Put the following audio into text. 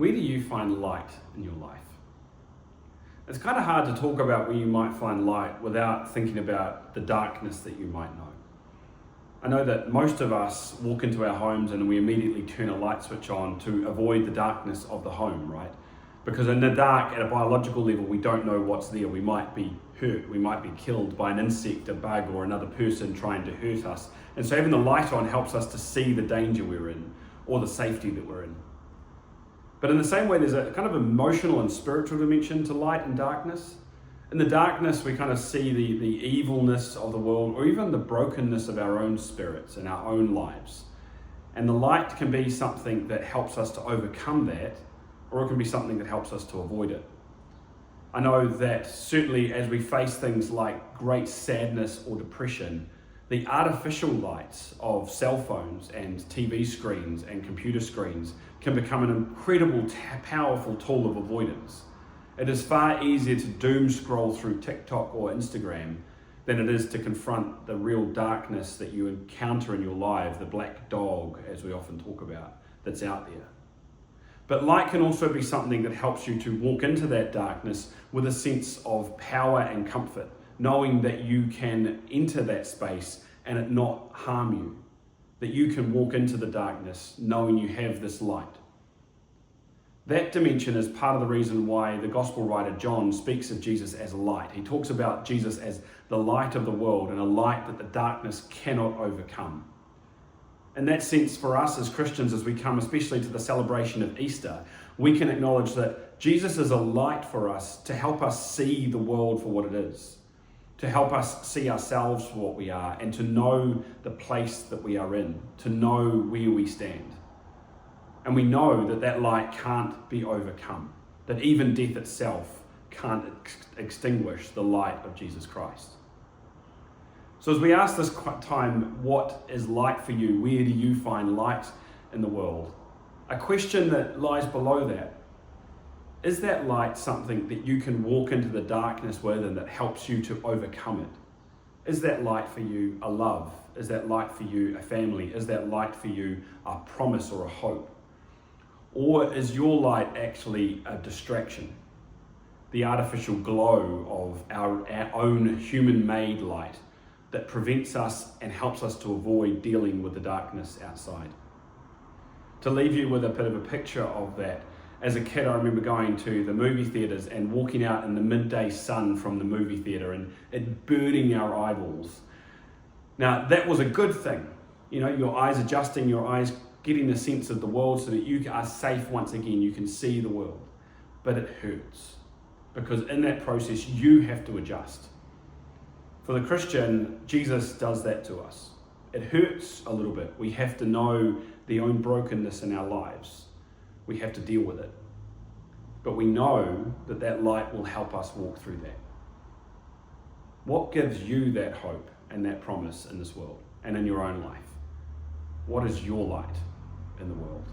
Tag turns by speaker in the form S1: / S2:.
S1: Where do you find light in your life? It's kind of hard to talk about where you might find light without thinking about the darkness that you might know. I know that most of us walk into our homes and we immediately turn a light switch on to avoid the darkness of the home, right? Because in the dark, at a biological level, we don't know what's there. We might be hurt, we might be killed by an insect, a bug, or another person trying to hurt us. And so having the light on helps us to see the danger we're in, or the safety that we're in. But in the same way, there's a kind of emotional and spiritual dimension to light and darkness. In the darkness, we kind of see the evilness of the world, or even the brokenness of our own spirits and our own lives. And the light can be something that helps us to overcome that, or it can be something that helps us to avoid it. I know that certainly as we face things like great sadness or depression, the artificial lights of cell phones and TV screens and computer screens can become an incredible, powerful tool of avoidance. It is far easier to doom scroll through TikTok or Instagram than it is to confront the real darkness that you encounter in your life, the black dog, as we often talk about, that's out there. But light can also be something that helps you to walk into that darkness with a sense of power and comfort, knowing that you can enter that space and it not harm you, that you can walk into the darkness knowing you have this light. That dimension is part of the reason why the gospel writer John speaks of Jesus as light. He talks about Jesus as the light of the world and a light that the darkness cannot overcome. In that sense, for us as Christians, as we come especially to the celebration of Easter, we can acknowledge that Jesus is a light for us to help us see the world for what it is, to help us see ourselves for what we are, and to know the place that we are in, to know where we stand. And we know that that light can't be overcome, that even death itself can't extinguish the light of Jesus Christ. So as we ask this time, what is light for you? Where do you find light in the world? A question that lies below that, is that light something that you can walk into the darkness with and that helps you to overcome it? Is that light for you a love? Is that light for you a family? Is that light for you a promise or a hope? Or is your light actually a distraction? The artificial glow of our own human-made light that prevents us and helps us to avoid dealing with the darkness outside. To leave you with a bit of a picture of that, as a kid I remember going to the movie theatres and walking out in the midday sun from the movie theatre and it burning our eyeballs. Now that was a good thing, your eyes adjusting, your eyes getting a sense of the world so that you are safe once again, you can see the world. But it hurts, because in that process you have to adjust. For the Christian, Jesus does that to us. It hurts a little bit. We have to know the own brokenness in our lives. We have to deal with it. But we know that that light will help us walk through that. What gives you that hope and that promise in this world and in your own life? What is your light in the world?